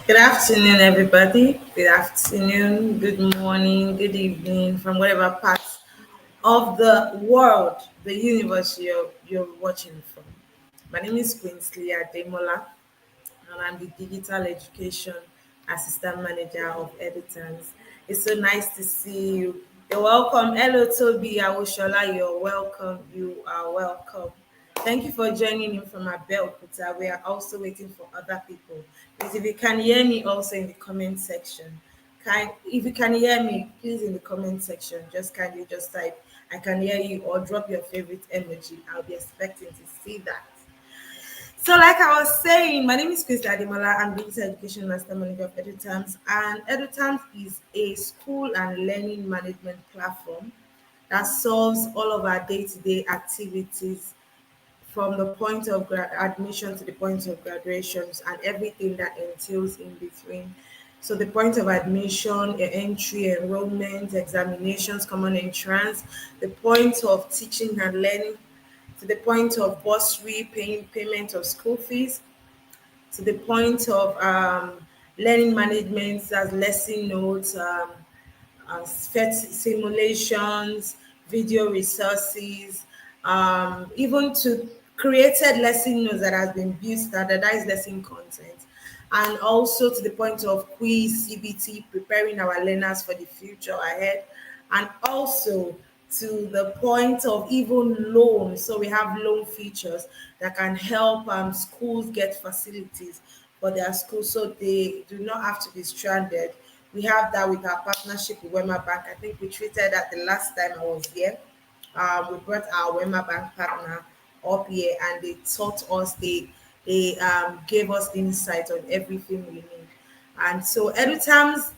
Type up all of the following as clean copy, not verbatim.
Good afternoon, everybody. Good afternoon, good morning, good evening, from whatever part of the world, the universe you're watching from. My name is Quinsley Ademola, and I'm the Digital Education Assistant Manager of Editans. It's so nice to see you. You're welcome. Hello, Toby Awoshola. You're welcome. You are welcome. Thank you for joining in from Abeokuta. We are also waiting for other people. Please, if you can hear me also in the comment section. If you can hear me, please in the comment section, just kindly just type I can hear you or drop your favorite emoji. I'll be expecting to see that. So, like I was saying, my name is Chris Ademola. I'm Digital Education Master Manager of EduTerms, and EduTerms is a school and learning management platform that solves all of our day-to-day activities from the point of admission to the point of graduations and everything that entails in between. So, the point of admission, entry, enrollment, examinations, common entrance, the point of teaching and learning to the point of bursary, paying payment of school fees, to the point of learning management as lesson notes, simulations, video resources, even to created lesson notes that has been built, standardized lesson content, and also to the point of quiz, CBT, preparing our learners for the future ahead, and also to the point of even loan. So we have loan features that can help schools get facilities for their schools so they do not have to be stranded. We have that with our partnership with Wema Bank. I think we treated that the last time I was here. We brought our Wema Bank partner up here and they taught us, they gave us insight on everything we need. And so EduTerms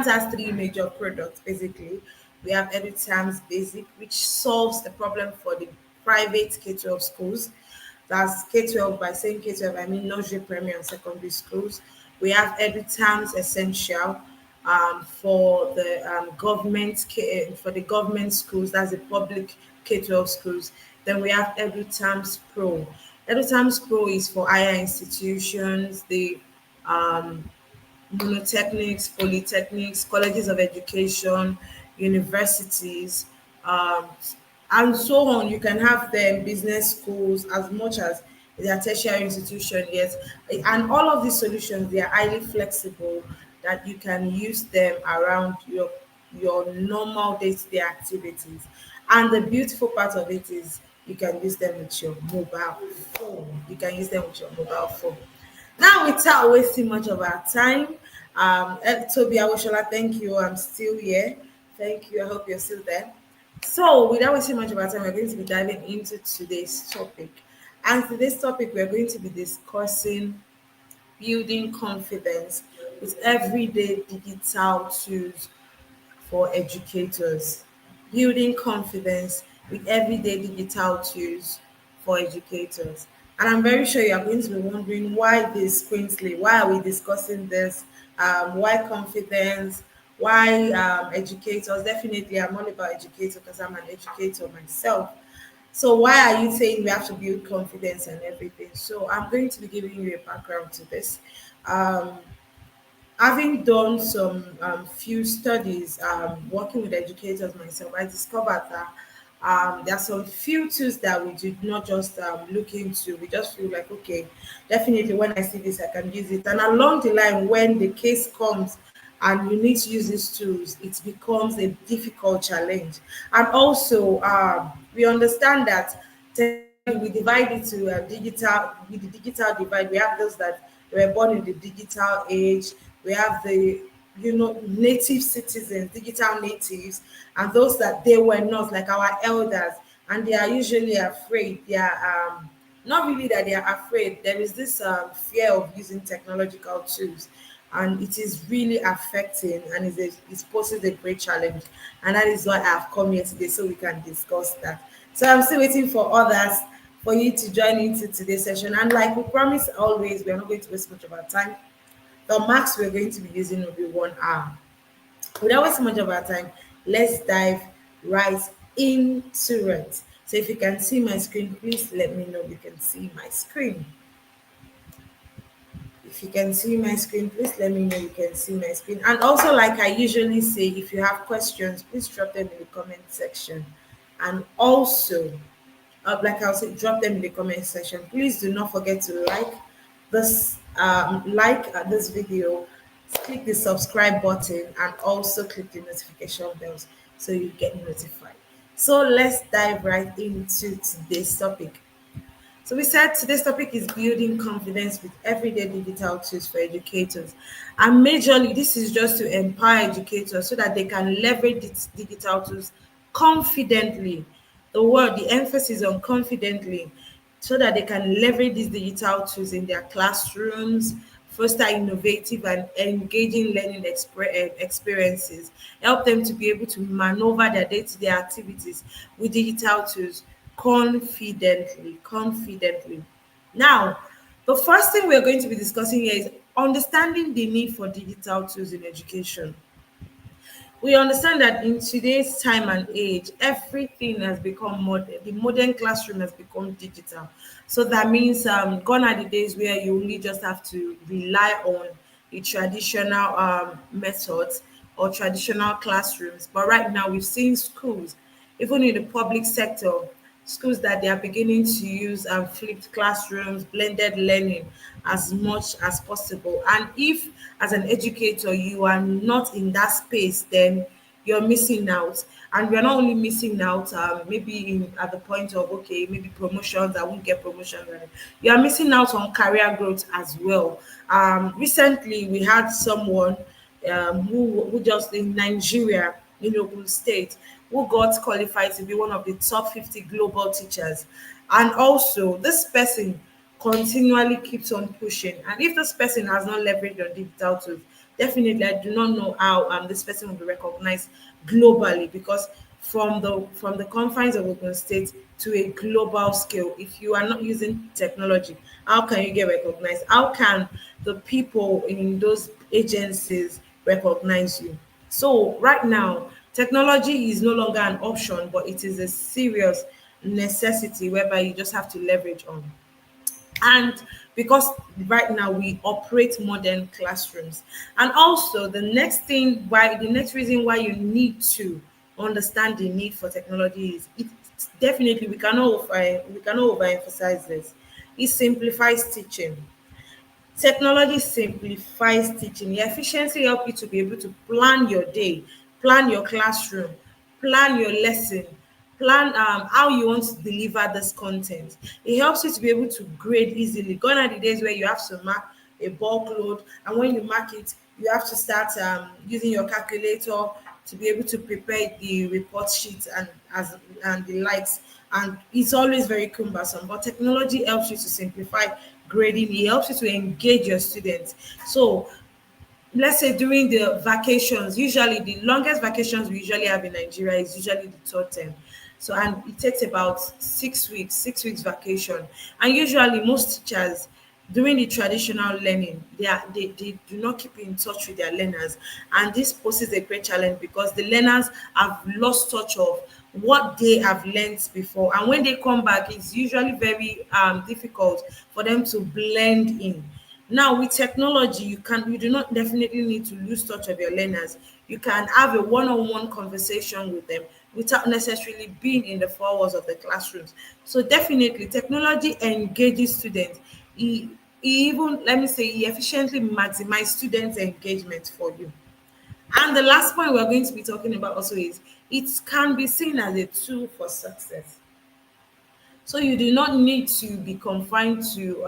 has three major products basically. We have EduTerms Basic, which solves the problem for the private K-12 schools. That's K-12. By saying K-12, I mean nursery, primary, and secondary schools. We have EduTerms Essential for the for the government schools. That's the public K-12 schools. Then we have EduTerms Pro. EduTerms Pro is for higher institutions, the um, monotechnics, polytechnics, colleges of education, universities, um, and so on. You can have them business schools as much as their tertiary institution, yes. And all of these solutions, they are highly flexible that you can use them around your your normal day-to-day activities. And the beautiful part of it is you can use them with your mobile phone. You can use them with your mobile phone. Now, without wasting much of our time, Toby Awoshola, thank you. I'm still here. Thank you. I hope you're still there. So, without wasting much of our time, we're going to be diving into today's topic. And today's topic, we're going to be discussing building confidence with everyday digital tools for educators. Building confidence with everyday digital tools for educators. And I'm very sure you are going to be wondering why this Queensley, why are we discussing this? Why confidence? Why educators? Definitely, I'm all about educators because I'm an educator myself. So why are you saying we have to build confidence and everything? So I'm going to be giving you a background to this. Um, Having done some few studies working with educators myself, I discovered that there are some few tools that we did not just look into. We just feel like, okay, definitely when I see this, I can use it. And along the line, when the case comes and you need to use these tools, it becomes a difficult challenge. And also, we understand that we divide it to digital. With the digital divide, we have those that were born in the digital age. We have the native citizens, digital natives, and those that they were not, like our elders, and they are usually afraid. They are not really that they are afraid. There is this fear of using technological tools, and it is really affecting, and it poses a great challenge. And that is why I have come here today so we can discuss that. So I'm still waiting for others for you to join into today's session. And like we promised always, we are not going to waste much of our time. The max we're going to be using will be 1 hour. Without wasting much of our time, let's dive right into it. So if you can see my screen, please let me know if you can see my screen. If you can see my screen, please let me know you can see my screen. And also, like I usually say, if you have questions, please drop them in the comment section. And also, like I'll say, drop them in the comment section. Please do not forget to this video, click the subscribe button, and also click the notification bells so you get notified. So let's dive right into today's topic. So we said today's topic is building confidence with everyday digital tools for educators. And majorly, this is just to empower educators so that they can leverage these digital tools confidently. The emphasis on confidently, so that they can leverage these digital tools in their classrooms, foster innovative and engaging learning experiences, help them to be able to maneuver their day-to-day activities with digital tools confidently. Now, the first thing we're going to be discussing here is understanding the need for digital tools in education. We understand that in today's time and age, everything has become modern. The modern classroom has become digital. So that means gone are the days where you only just have to rely on the traditional methods or traditional classrooms. But right now, we've seen schools, even in the public sector, schools that they are beginning to use flipped classrooms, blended learning as much as possible. And if, as an educator, you are not in that space, then you're missing out. And we're not only missing out, maybe at the point of, okay, maybe promotions, I won't get promotions. You are missing out on career growth as well. Recently, we had someone who just in Nigeria, in Ogun State, who got qualified to be one of the top 50 global teachers. And also, this person continually keeps on pushing. And if this person has not leveraged on digital tools, definitely I do not know how this person will be recognized globally, because from the confines of Ogun State to a global scale, if you are not using technology, how can you get recognized? How can the people in those agencies recognize you? So right now, technology is no longer an option, but it is a serious necessity whereby you just have to leverage on. And because right now we operate modern classrooms, and also the next reason why you need to understand the need for technology is it definitely we cannot overemphasize this. It simplifies teaching. Technology simplifies teaching. It efficiently help you to be able to plan your day, plan your classroom, plan your lesson, plan how you want to deliver this content. It helps you to be able to grade easily. Gone are the days where you have to mark a bulk load, and when you mark it, you have to start using your calculator to be able to prepare the report sheet and the likes. And it's always very cumbersome. But technology helps you to simplify grading. It helps you to engage your students. So let's say during the vacations, usually the longest vacations we usually have in Nigeria is usually the third term. So, and it takes about 6 weeks, 6 weeks vacation. And usually most teachers during the traditional learning, they do not keep in touch with their learners. And this poses a great challenge because the learners have lost touch of what they have learned before. And when they come back, it's usually very difficult for them to blend in. Now with technology, you do not definitely need to lose touch of your learners. You can have a one-on-one conversation with them without necessarily being in the four walls of the classrooms. So definitely technology engages students. He even, let me say, he efficiently maximize students' engagement for you. And the last point we're going to be talking about also is it can be seen as a tool for success. So you do not need to be confined to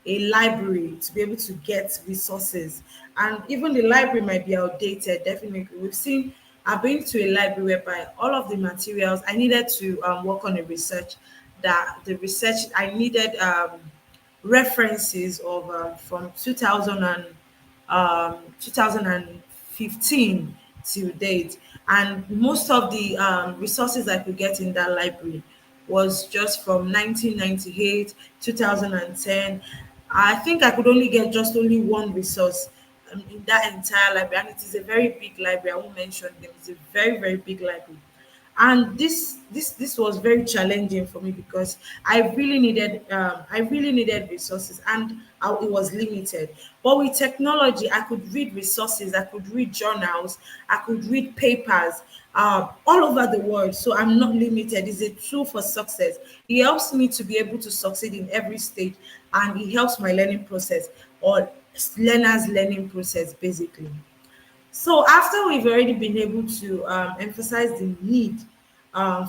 a library to be able to get resources. And even the library might be outdated, definitely. We've seen, I've been to a library whereby all of the materials I needed to work on a research, that the research I needed references of from 2015 till date. And most of the resources I could get in that library was just from 1998, 2010. I think I could only get just only one resource in that entire library, and it is a very big library. I won't mention them. It's a very, very big library. And this was very challenging for me because I really needed resources, and it was limited. But with technology, I could read resources, I could read journals, I could read papers all over the world. So I'm not limited. It's a tool for success. It helps me to be able to succeed in every stage, and it helps my learning process, or learners learning process, basically. So after we've already been able to emphasize the need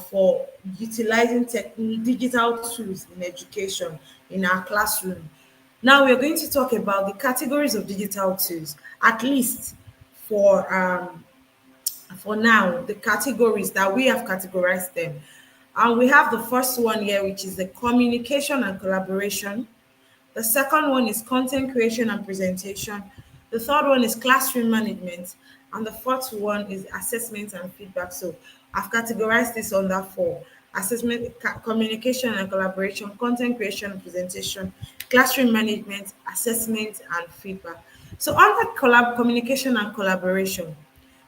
for utilizing digital tools in education in our classroom, now we're going to talk about the categories of digital tools, at least for now, the categories that we have categorized them. And we have the first one here, which is the communication and collaboration. The second one is content creation and presentation. The third one is classroom management. And the fourth one is assessment and feedback. So I've categorized this under four: assessment, communication and collaboration, content creation and presentation, classroom management, assessment, and feedback. So under communication and collaboration,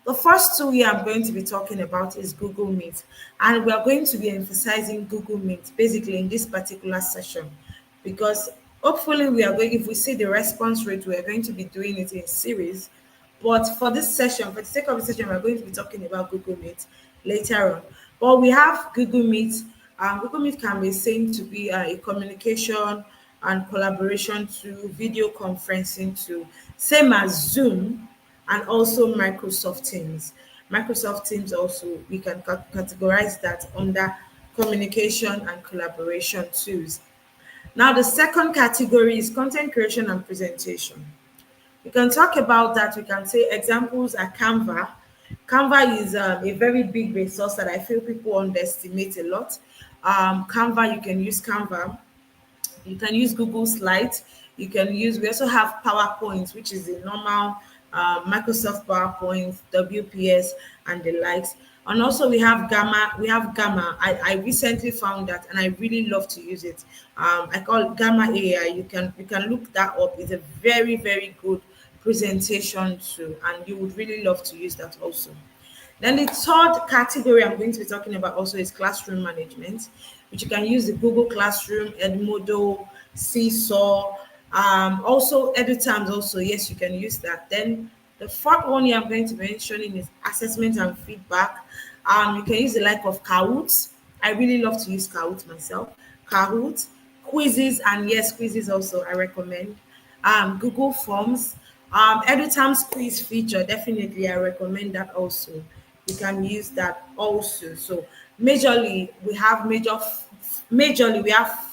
the first two we are going to be talking about is Google Meet, and we are going to be emphasizing Google Meet basically in this particular session because hopefully we are going, if we see the response rate, we are going to be doing it in series. But for this session, for the sake of the session, we're going to be talking about Google Meet later on. But we have Google Meet. Google Meet can be seen to be a communication and collaboration to video conferencing to same as Zoom and also Microsoft Teams. Microsoft Teams also, we can categorize that under communication and collaboration tools. Now, the second category is content creation and presentation. We can talk about that. We can say examples are Canva. Canva is a very big resource that I feel people underestimate a lot. Canva, you can use Canva. You can use Google Slides. You can use, we also have PowerPoint, which is the normal Microsoft PowerPoint, WPS, and the likes. And also we have Gamma. We have Gamma. I recently found that, and I really love to use it. I call it Gamma AI. You can look that up. It's a very, very good presentation tool, and you would really love to use that also. Then the third category I'm going to be talking about also is classroom management, which you can use the Google Classroom, Edmodo, Seesaw, also EduTimes also. Yes, you can use that. Then the fourth one here I'm going to be mentioning is assessment and feedback. You can use the like of Kahoot. I really love to use Kahoot myself. Kahoot, quizzes, and yes, quizzes also I recommend. Google Forms, EduTimes quiz feature, definitely I recommend that also. You can use that also. So majorly we have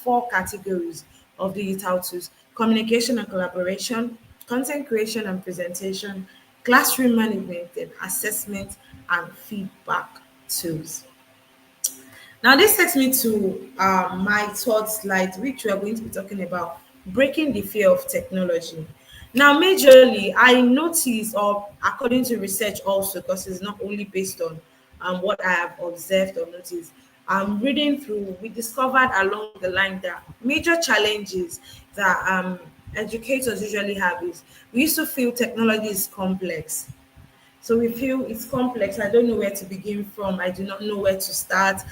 four categories of digital tools: communication and collaboration, content creation and presentation, classroom management and assessment, and feedback tools. Now, this takes me to my third slide, which we are going to be talking about breaking the fear of technology. Now, majorly, I noticed, or according to research also, because it's not only based on what I have observed or noticed, reading through, we discovered along the line that major challenges that educators usually have is we used to feel technology is complex, so we feel it's complex. I don't know where to begin from. I do not know where to start.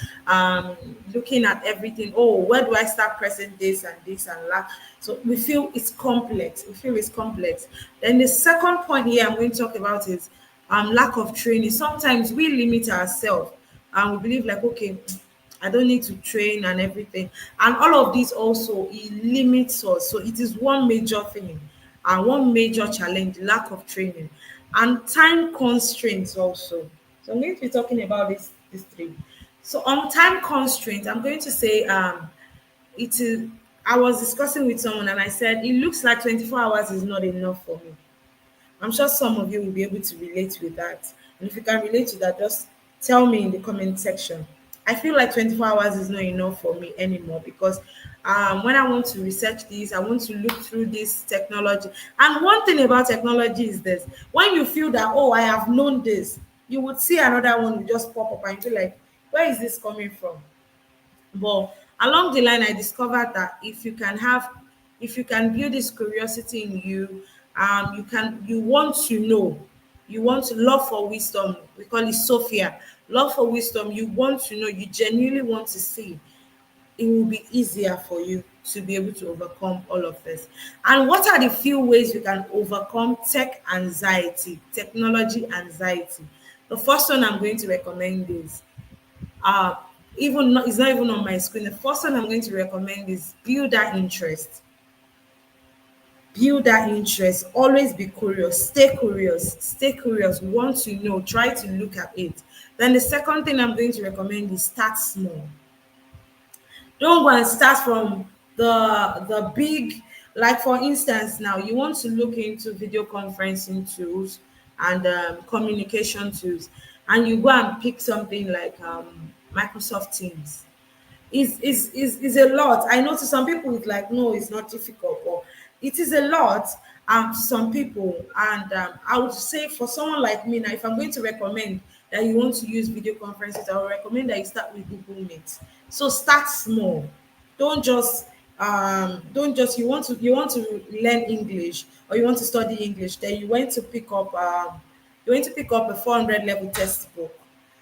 Looking at everything. Oh, where do I start pressing this and this and that? So we feel it's complex. We feel it's complex. Then the second point here I'm going to talk about is lack of training. Sometimes we limit ourselves and we believe like, okay, I don't need to train and everything. And all of this also it limits us. So it is one major thing and one major challenge, lack of training. And time constraints also. So I'm going to be talking about these three. So on time constraints, I'm going to say it is I was discussing with someone and I said it looks like 24 hours is not enough for me. I'm sure some of you will be able to relate with that. And if you can relate to that, just tell me in the comment section. I feel like 24 hours is not enough for me anymore because when I want to research this, I want to look through this technology. And one thing about technology is this: when you feel that, oh, I have known this, you would see another one will just pop up and you feel like, where is this coming from? But along the line, I discovered that if you can build this curiosity in you, you want to know, you want to love for wisdom. We call it Sophia, love for wisdom. You want to know, you genuinely want to see. It will be easier for you to be able to overcome all of this. And what are the few ways we can overcome tech anxiety, technology anxiety? The first one I'm going to recommend is uh even not, it's not even on my screen. The first one I'm going to recommend is build that interest. Build that interest. Always be curious. Stay curious. Stay curious. Want to know. Try to look at it. Then the second thing I'm going to recommend is start small. Don't go and start from the big, like for instance now you want to look into video conferencing tools and communication tools, and you go and pick something like Microsoft Teams. Is a lot. I know to some people it's like, no, it's not difficult, but it is a lot to some people. And I would say for someone like me now, if I'm going to recommend that you want to use video conferences, I would recommend that you start with Google Meet. So start small. Don't just you want to learn English or you want to study English, then you went to pick up a 400 level textbook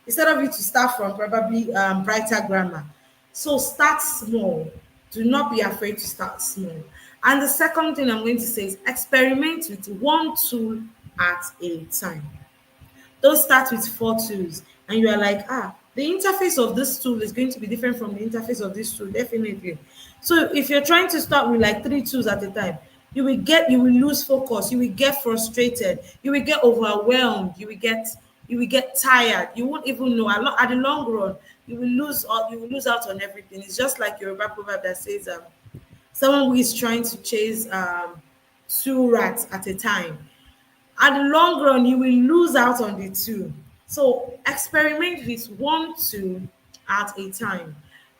instead of you to start from probably brighter grammar. So start small. Do not be afraid to start small. And the second thing I'm going to say is experiment with one tool at a time. Don't start with four tools and you are like, the interface of this tool is going to be different from the interface of this tool, definitely. So if you're trying to start with like three tools at a time, you will lose focus, you will get frustrated, you will get overwhelmed, you will get tired, you won't even know at the long run you will lose out on everything. It's just like your proverb that says someone who is trying to chase two rats at a time, at the long run you will lose out on the two. So experiment with one tool at a time.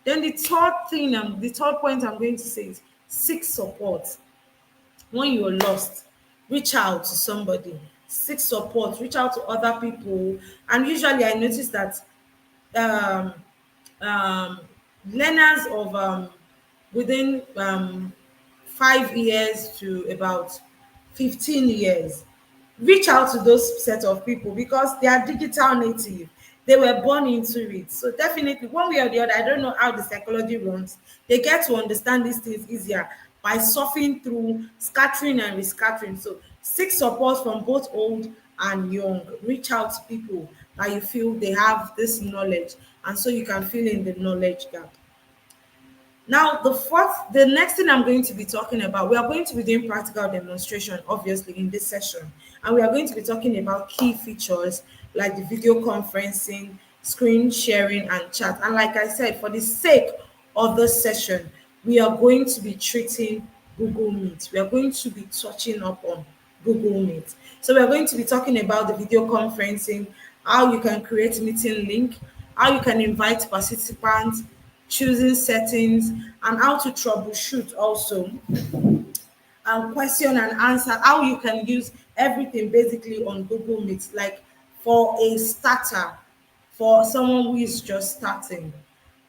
Then the third point I'm going to say is seek support. When you're lost, reach out to somebody, seek support, reach out to other people. And usually I notice that um, um, learners of within 5 years to about 15 years reach out to those set of people because they are digital native. They were born into it. So definitely one way or the other, I don't know how the psychology runs. They get to understand these things easier by surfing through, scattering and rescattering. So seek support from both old and young. Reach out to people that you feel they have this knowledge, and so you can fill in the knowledge gap. Now, the next thing I'm going to be talking about, we are going to be doing practical demonstration, obviously, in this session. And we are going to be talking about key features like the video conferencing, screen sharing, and chat. And like I said, for the sake of this session, we are going to be treating Google Meet. We are going to be touching up on Google Meet. So we are going to be talking about the video conferencing, how you can create meeting link, how you can invite participants, choosing settings, and how to troubleshoot also, and question and answer, how you can use everything basically on Google Meet, like for a starter, for someone who is just starting.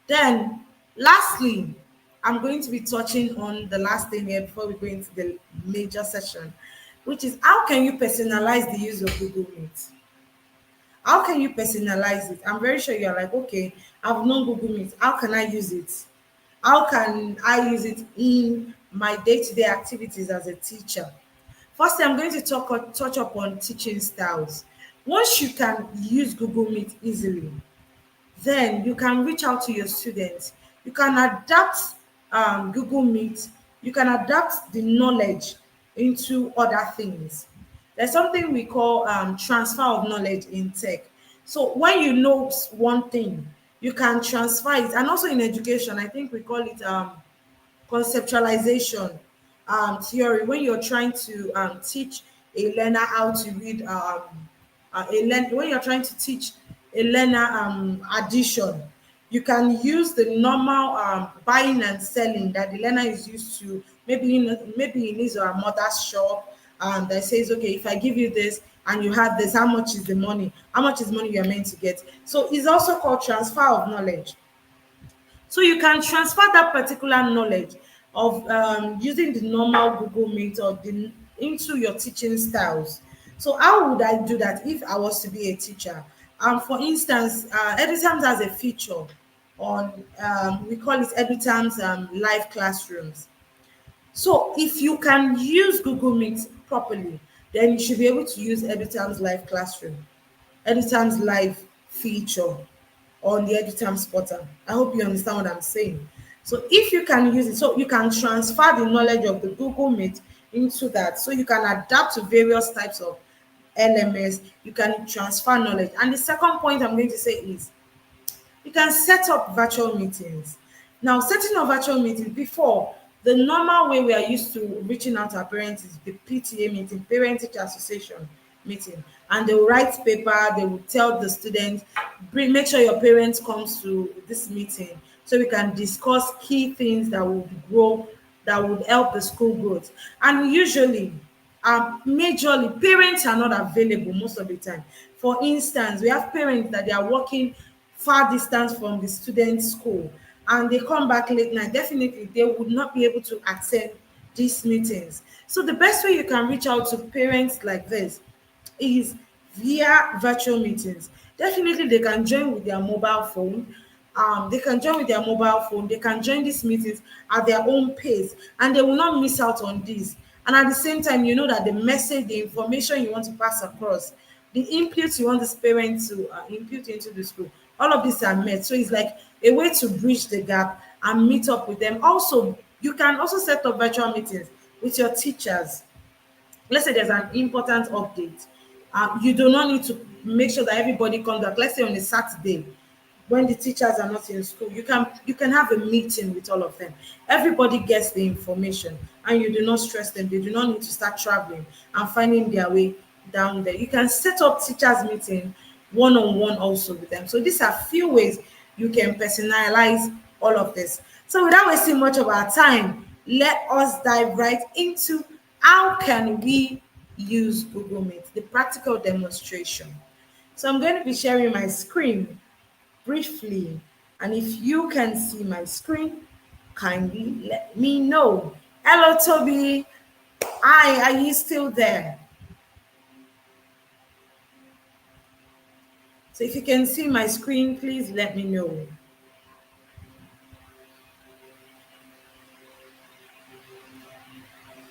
Then, lastly, I'm going to be touching on the last thing here before we go into the major session, which is how can you personalize the use of Google Meet? How can you personalize it? I'm very sure you're like, okay, I've known Google Meet. How can I use it? How can I use it in my day-to-day activities as a teacher? Firstly, I'm going to touch upon teaching styles. Once you can use Google Meet easily, then you can reach out to your students. You can adapt Google Meet. You can adapt the knowledge into other things. There's something we call transfer of knowledge in tech. So when you know one thing, you can transfer it. And also in education, I think we call it conceptualization theory. When you're trying to teach a learner how to read when you're trying to teach a learner addition, you can use the normal buying and selling that the learner is used to, maybe in his or her mother's shop, that says, okay, if I give you this and you have this, how much is the money, how much is money you're meant to get. So it's also called transfer of knowledge. So you can transfer that particular knowledge of using the normal Google Meet or into your teaching styles. So how would I do that if I was to be a teacher? For instance, EduTimes has a feature on, we call it EduTimes live classrooms. So if you can use Google Meet properly, then you should be able to use EduTimes live classroom, EduTimes live feature on the EduTimes portal. I hope you understand what I'm saying. So if you can use it, so you can transfer the knowledge of the Google Meet into that. So you can adapt to various types of LMS. You can transfer knowledge. And the second point I'm going to say is you can set up virtual meetings. Now, setting up virtual meetings, before, the normal way we are used to reaching out to our parents is the PTA meeting, Parent Teacher Association meeting. And they will write paper, they will tell the students, make sure your parents comes to this meeting so we can discuss key things that will grow, that would help the school growth. And usually, majorly, parents are not available most of the time. For instance, we have parents that they are working far distance from the student's school and they come back late night. Definitely they would not be able to attend these meetings. So the best way you can reach out to parents like this is via virtual meetings. Definitely they can join with their mobile phone. They can join these meetings at their own pace and they will not miss out on this. And at the same time, you know that the message, the information you want to pass across, the input you want this parent to input into the school, all of these are met. So it's like a way to bridge the gap and meet up with them. Also, you can also set up virtual meetings with your teachers. Let's say there's an important update. You do not need to make sure that everybody comes back. Let's say on a Saturday, when the teachers are not in school, you can have a meeting with all of them. Everybody gets the information and you do not stress them. They do not need to start traveling and finding their way down there. You can set up teachers meeting one-on-one also with them. So these are few ways you can personalize all of this. So without wasting much of our time, let us dive right into how can we use Google Meet, the practical demonstration. So I'm going to be sharing my screen briefly. And if you can see my screen, kindly let me know. Hello, Toby. Hi, are you still there? So if you can see my screen, please let me know.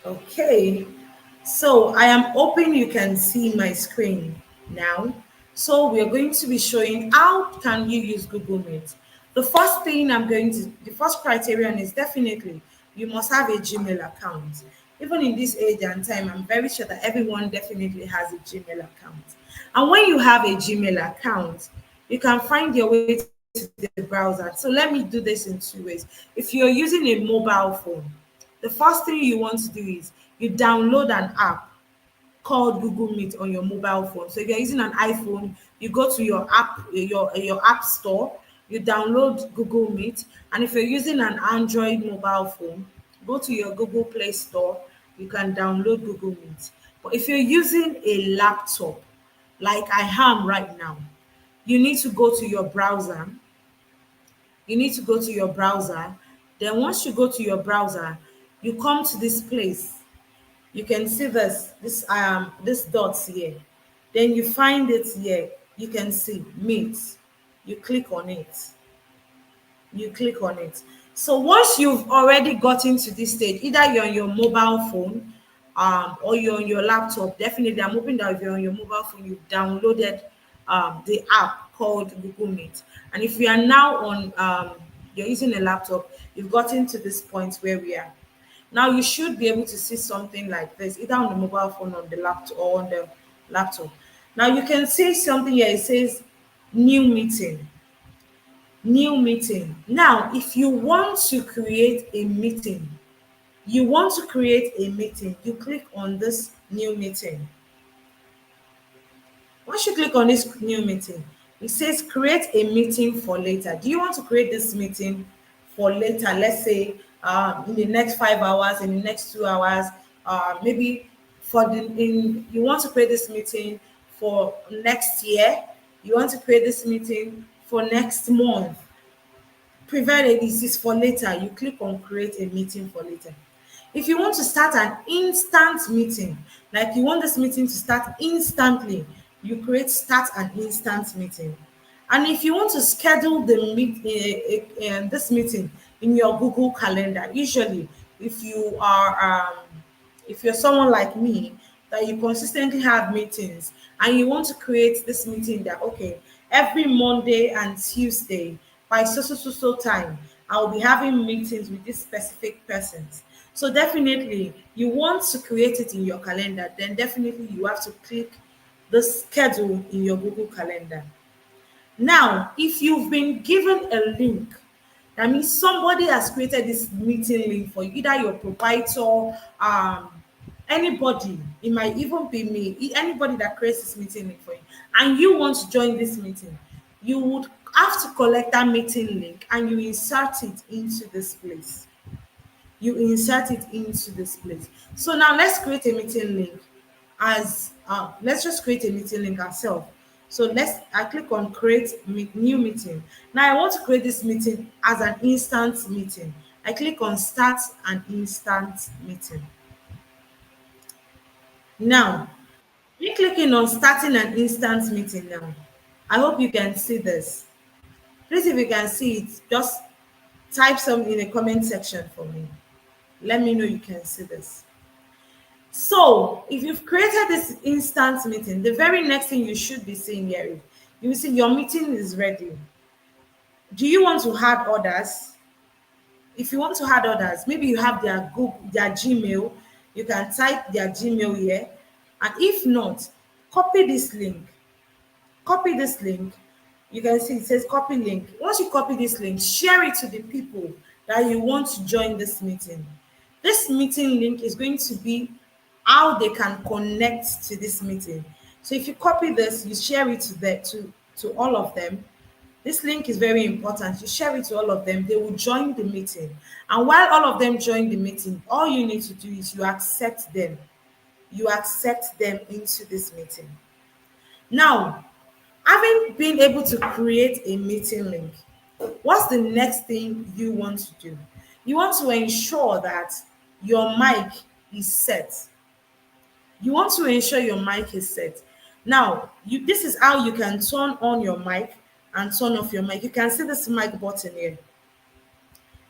Okay. So I am hoping you can see my screen now. So we are going to be showing how can you use Google Meet. The first criterion is definitely you must have a Gmail account. Even in this age and time, I'm very sure that everyone definitely has a Gmail account. And when you have a Gmail account, you can find your way to the browser. So let me do this in two ways. If you're using a mobile phone, the first thing you want to do is you download an app called Google Meet on your mobile phone. So if you're using an iPhone, you go to your app store, you download Google Meet, and if you're using an Android mobile phone, go to your Google Play Store, you can download Google Meet. But if you're using a laptop, like I am right now, you need to go to your browser. You need to go to your browser. Then once you go to your browser, you come to this place. You can see this dots here. Then you find it here. You can see Meet. You click on it. You click on it. So once you've already gotten to this stage, either you're on your mobile phone, or you're on your laptop. Definitely, I'm hoping that if you're on your mobile phone, you've downloaded the app called Google Meet. And if you are now on you're using a laptop, you've gotten to this point where we are. Now you should be able to see something like this, either on the mobile phone, on the laptop, or on the laptop. Now you can see something here. It says new meeting. New meeting. Now, if you want to create a meeting, you click on this new meeting. Once you click on this new meeting, it says create a meeting for later. Do you want to create this meeting for later? Let's say in the next 5 hours, in the next 2 hours, maybe you want to create this meeting for next year. You want to create this meeting for next month. Provided this is for later, you click on create a meeting for later. If you want to start an instant meeting, like you want this meeting to start instantly, you create start an instant meeting. And if you want to schedule this meeting in your Google Calendar, usually if you are if you're someone like me that you consistently have meetings and you want to create this meeting that okay, every Monday and Tuesday by so time I'll be having meetings with these specific persons. So definitely you want to create it in your calendar, then definitely you have to click the schedule in your Google Calendar. Now, if you've been given a link, that means somebody has created this meeting link for you, either your provider, anybody, it might even be me, anybody that creates this meeting link for you, and you want to join this meeting, you would have to collect that meeting link and you insert it into this place. So now let's create a meeting link as let's just create a meeting link ourselves. So I click on new meeting. Now I want to create this meeting as an instant meeting. I click on start an instant meeting. Now, me clicking on starting an instant meeting now. I hope you can see this. Please, if you can see it, just type some in the comment section for me. Let me know you can see this. So, if you've created this instant meeting, the very next thing you should be seeing here is you will see your meeting is ready. Do you want to add others? If you want to add others, maybe you have their Gmail, you can type their Gmail here. And if not, copy this link. Copy this link. You can see it says copy link. Once you copy this link, share it to the people that you want to join this meeting. This meeting link is going to be how they can connect to this meeting. So if you copy this, you share it to all of them. This link is very important. You share it to all of them, they will join the meeting. And while all of them join the meeting, all you need to do is you accept them. You accept them into this meeting. Now, having been able to create a meeting link, what's the next thing you want to do? You want to ensure that your mic is set. You want to ensure your mic is set. Now, this is how you can turn on your mic and turn off your mic. You can see this mic button here.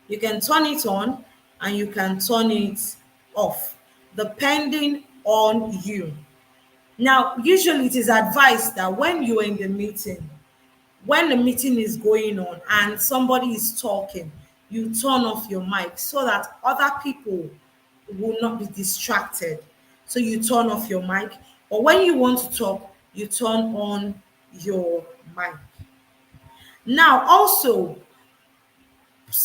You can turn it on and you can turn it off, depending on you. Now, usually it is advised that when you are in the meeting, when the meeting is going on and somebody is talking, you turn off your mic so that other people will not be distracted. So you turn off your mic. But when you want to talk, you turn on your mic. Now, also,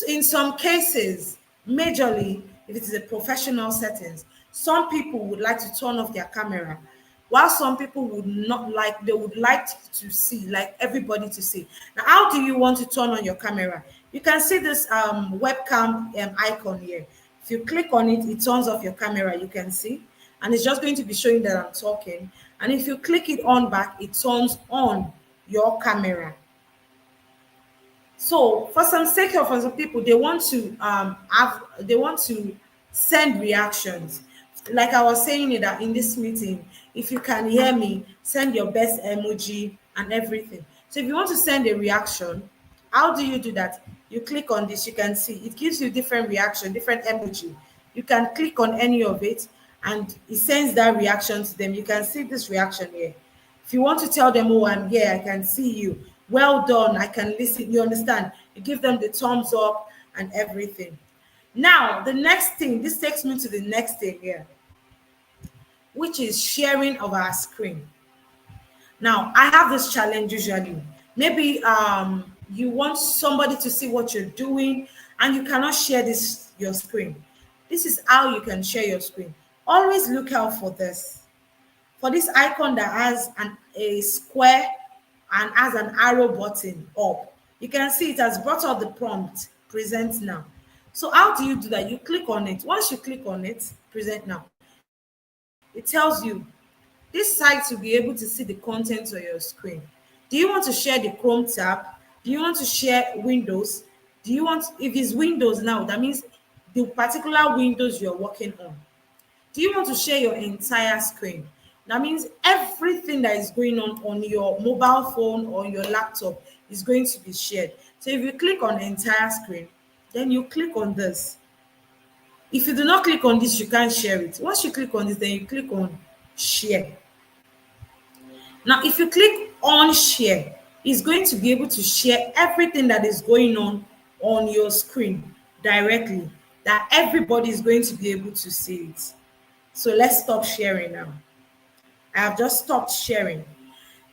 in some cases, majorly, if it is a professional settings, some people would like to turn off their camera, while some people would not like, they would like to see, like everybody to see. Now, how do you want to turn on your camera? You can see this webcam icon here. If you click on it, it turns off your camera, you can see, and it's just going to be showing that I'm talking. And if you click it on back, it turns on your camera. So for some sake of, for some people, they want to they want to send reactions. Like I was saying it that in this meeting, if you can hear me, send your best emoji and everything. So if you want to send a reaction, how do you do that? You click on this, you can see it gives you different reaction, different emoji. You can click on any of it and it sends that reaction to them. You can see this reaction here. If you want to tell them, oh, I'm here, I can see you. Well done, I can listen. You understand? You give them the thumbs up and everything. Now, the next thing, this takes me to the next thing here, which is sharing of our screen. Now, I have this challenge usually. Maybe you want somebody to see what you're doing and you cannot share this your screen. This is how you can share your screen. Always look out for this. For this icon that has a square and has an arrow button up. You can see it has brought up the prompt, present now. So how do you do that? You click on it. Once you click on it, present now, it tells you this site will be able to see the content on your screen. Do you want to share the Chrome tab? Do you want to share Windows? Do you want, if it's Windows now, that means the particular Windows you're working on. Do you want to share your entire screen? That means everything that is going on your mobile phone or your laptop is going to be shared. So if you click on entire screen, then you click on this. If you do not click on this, you can't share it. Once you click on this, then you click on share. Now, if you click on share, it's going to be able to share everything that is going on your screen directly, that everybody is going to be able to see it. So let's stop sharing now. I have just stopped sharing.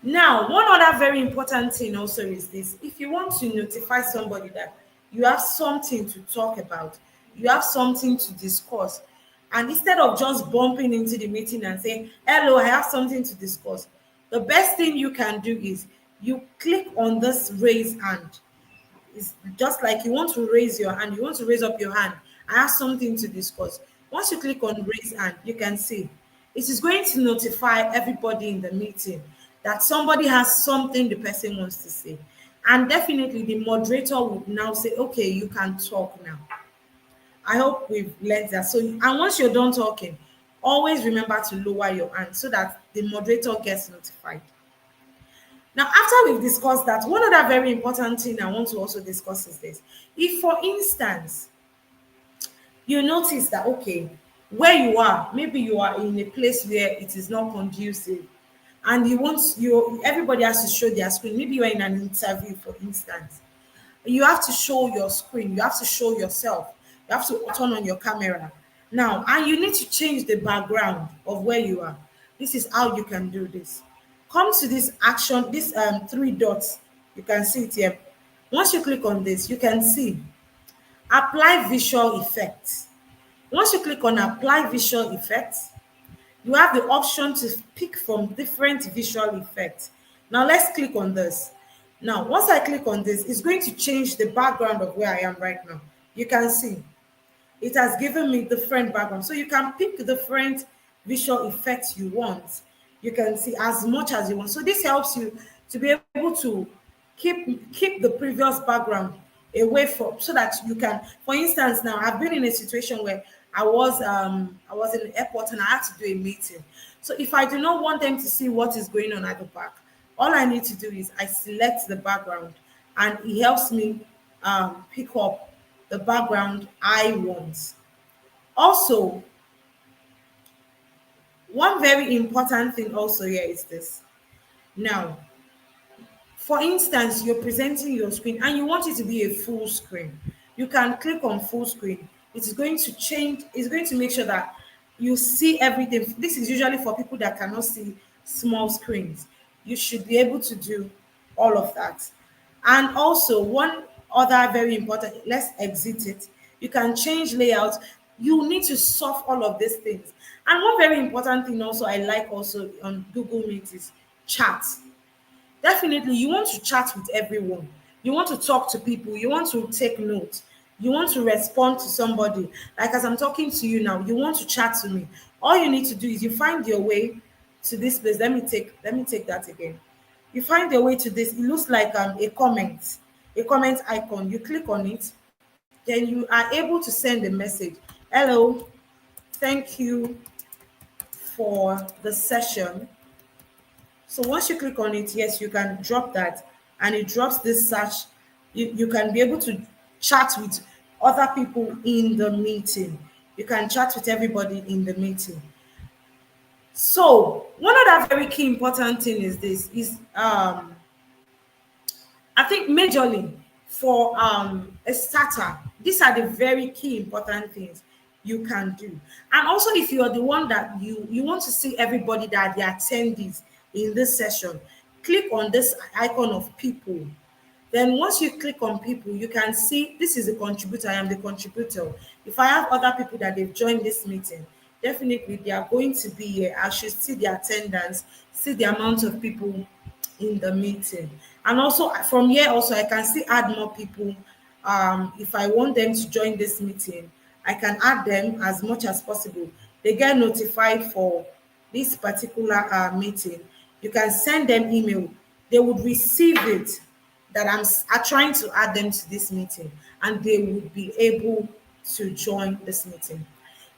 Now, one other very important thing also is this. If you want to notify somebody that you have something to talk about, you have something to discuss, and instead of just bumping into the meeting and saying, hello, I have something to discuss, the best thing you can do is you click on this raise hand. It's just like you want to raise your hand, you want to raise up your hand. I have something to discuss. Once you click on raise hand, you can see it is going to notify everybody in the meeting that somebody has something the person wants to say. And definitely the moderator would now say, okay, you can talk now. I hope we've learned that. So, and once you're done talking, always remember to lower your hand so that the moderator gets notified. Now, after we've discussed that, one other very important thing I want to also discuss is this. If, for instance, you notice that, okay, where you are, maybe you are in a place where it is not conducive, and you want you everybody has to show their screen. Maybe you are in an interview, for instance. You have to show your screen, you have to show yourself, you have to turn on your camera. Now, and you need to change the background of where you are. This is how you can do this. Come to this action, this three dots. You can see it here. Once you click on this, you can see apply visual effects. Once you click on apply visual effects, you have the option to pick from different visual effects. Now let's click on this. Now, once I click on this, it's going to change the background of where I am right now. You can see it has given me different background. So you can pick different visual effects you want. You can see as much as you want. So this helps you to be able to keep the previous background away from, so that you can, for instance, now I've been in a situation where I was in the airport and I had to do a meeting. So if I do not want them to see what is going on at the back, all I need to do is I select the background and it helps me pick up the background I want. Also, one very important thing also here is this. Now, For instance, you're presenting your screen and you want it to be a full screen. You can click on full screen. It is going to change, it's going to make sure that you see everything. This is usually for people that cannot see small screens. You should be able to do all of that. And also, one other very important, let's exit it. You can change layout. You need to solve all of these things. And one very important thing also I like also on Google Meet is chat. Definitely, you want to chat with everyone. You want to talk to people. You want to take notes. You want to respond to somebody. Like as I'm talking to you now, you want to chat to me. All you need to do is you find your way to this place. Let me take that again. You find your way to this. It looks like a comment icon. You click on it, then you are able to send a message. Hello, thank you for the session. So once you click on it, yes, you can drop that and it drops this search. You can be able to chat with other people in the meeting. You can chat with everybody in the meeting. So one other very key important thing is this is I think majorly for a starter, these are the very key important things you can do. And also, if you are the one that you want to see everybody that the attendees in this session, click on this icon of people. Then once you click on people, you can see this is a contributor. I am the contributor. If I have other people that they've joined this meeting, definitely they are going to be here. I should see the attendance, see the amount of people in the meeting. And also from here also I can still add more people. If I want them to join this meeting, I can add them as much as possible. They get notified for this particular meeting. You can send them email. They would receive it that I'm trying to add them to this meeting, and they would be able to join this meeting.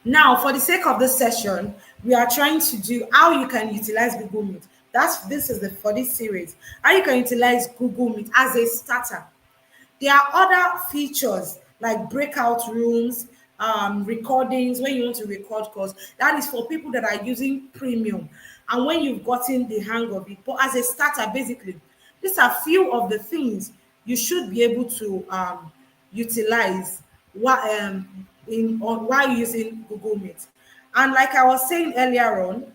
Now, for the sake of this session, we are trying to do how you can utilize Google Meet. This is the for this series. How you can utilize Google Meet as a starter. There are other features like breakout rooms, recordings when you want to record calls. That is for people that are using premium and when you've gotten the hang of it. But as a starter, basically, these are few of the things you should be able to utilize while using Google Meet. And like I was saying earlier on,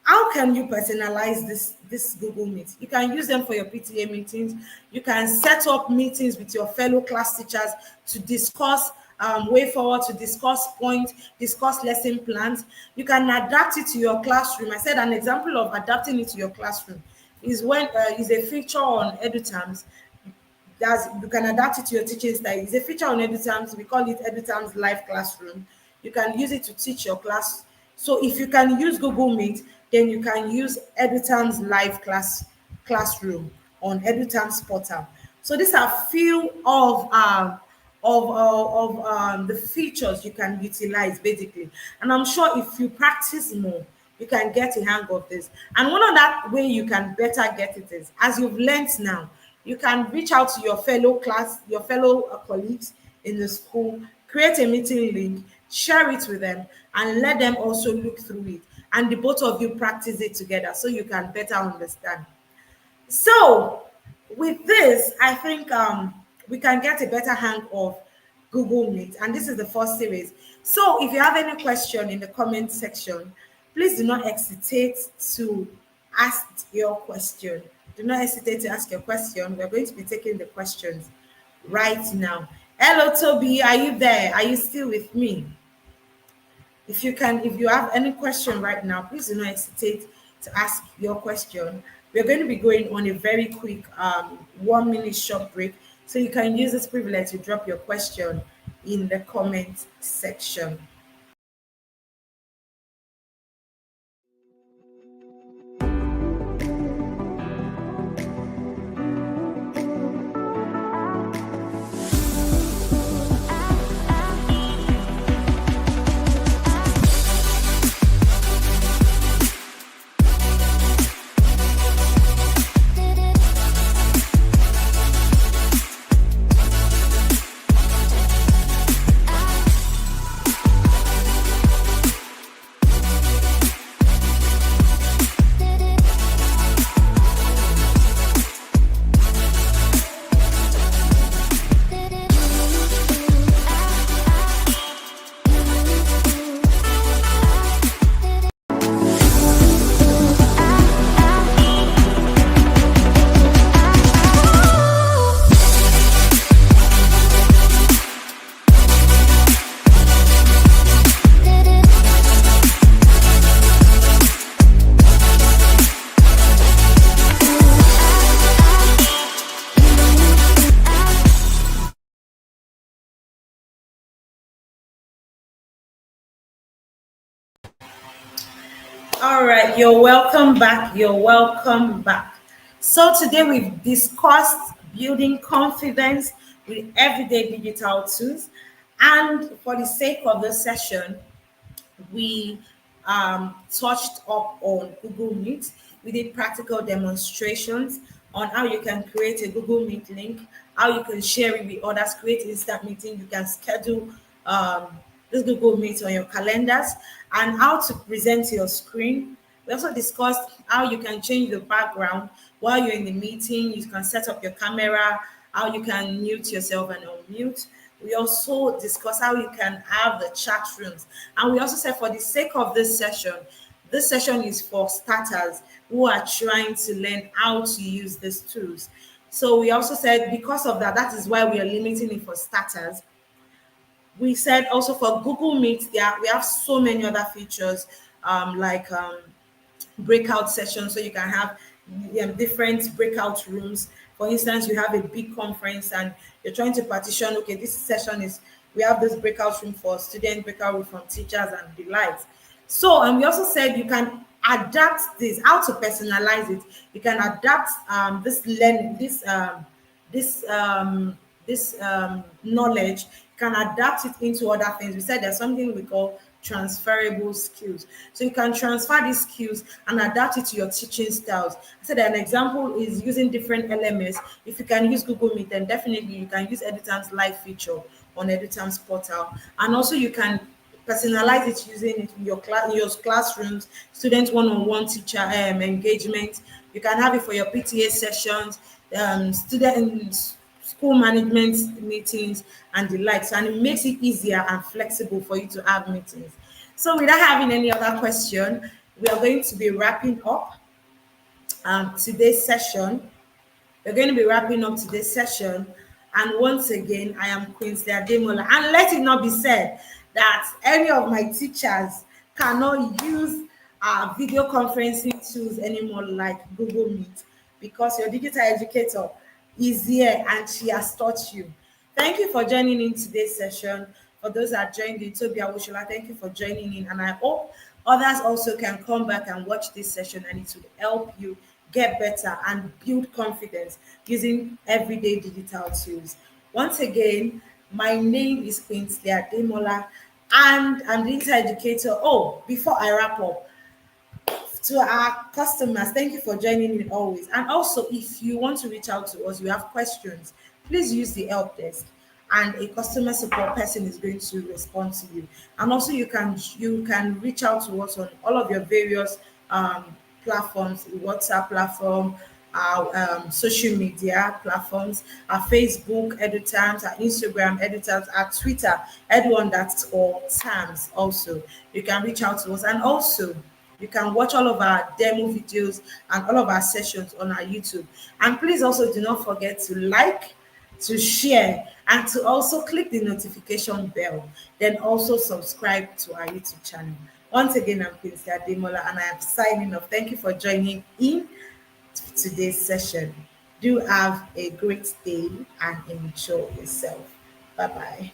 how can you personalize this Google Meet? You can use them for your PTA meetings. You can set up meetings with your fellow class teachers to discuss way forward, to discuss points, discuss lesson plans. You can adapt it to your classroom. I said an example of adapting it to your classroom is when is a feature on EduTerms. You can adapt it to your teaching style. It's a feature on EduTerms. We call it EduTerms Live Classroom. You can use it to teach your class. So if you can use Google Meet, then you can use EduTerms Live Classroom on EduTerms portal. So these are few of the features you can utilize basically. And I'm sure if you practice more, you can get a hang of this. And one of that way you can better get it is, as you've learned now, you can reach out to your fellow colleagues in the school, create a meeting link, share it with them, and let them also look through it. And the both of you practice it together so you can better understand. So with this, I think we can get a better hang of Google Meet. And this is the first series. So if you have any question in the comment section, please do not hesitate to ask your question. Do not hesitate to ask your question. We're going to be taking the questions right now. Hello, Toby. Are you there? Are you still with me? If you have any question right now, please do not hesitate to ask your question. We're going to be going on a very quick 1 minute short break. So you can use this privilege to drop your question in the comment section. right, you're welcome back. You're welcome back. So today we've discussed building confidence with everyday digital tools. And for the sake of the session, we touched up on Google Meet. We did practical demonstrations on how you can create a Google Meet link, how you can share it with others, create instant meeting, you can schedule um, this Google Meet on your calendars, and how to present your screen. We also discussed how you can change the background while you're in the meeting. You can set up your camera, how you can mute yourself and unmute. We also discuss how you can have the chat rooms. And we also said for the sake of this session is for starters who are trying to learn how to use these tools. So we also said because of that, that is why we are limiting it for starters. We said also for Google Meet, we have so many other features like breakout sessions, so you can have different breakout rooms. For instance, you have a big conference and you're trying to partition, okay, this session is, we have this breakout room for students, breakout room from teachers and the likes. So, and we also said you can adapt this, how to personalize it. You can adapt this learning, this knowledge, can adapt it into other things. We said there's something we call transferable skills. So you can transfer these skills and adapt it to your teaching styles. I said an example is using different LMS. If you can use Google Meet, then definitely you can use Editam's live feature on Editam's portal. And also you can personalize it using it in your classrooms, student one-on-one teacher engagement. You can have it for your PTA sessions, student school management meetings and the likes, and it makes it easier and flexible for you to have meetings. So without having any other question, we are going to be wrapping up today's session. We're going to be wrapping up today's session. And once again, I am Quincy Ademola. And let it not be said that any of my teachers cannot use video conferencing tools anymore like Google Meet, because your digital educator is here and she has taught you. Thank you for joining in today's session. For those that joined in, Toby Awushola, thank you for joining in. And I hope others also can come back and watch this session, and it will help you get better and build confidence using everyday digital tools. Once again, my name is Quincy Ademola and I'm the digital educator. Oh, before I wrap up, to our customers, thank you for joining in always. And also, if you want to reach out to us, you have questions, please use the help desk and a customer support person is going to respond to you. And also you can reach out to us on all of your various platforms, WhatsApp platform, our social media platforms, our Facebook, EduTimes, our Instagram, EduTimes, our Twitter, Edu_Times also. You can reach out to us, and also you can watch all of our demo videos and all of our sessions on our YouTube. And please also do not forget to like, to share, and to also click the notification bell. Then also subscribe to our YouTube channel. Once again, I'm Quincy Ademola and I am signing off. Thank you for joining in today's session. Do have a great day and enjoy yourself. Bye bye.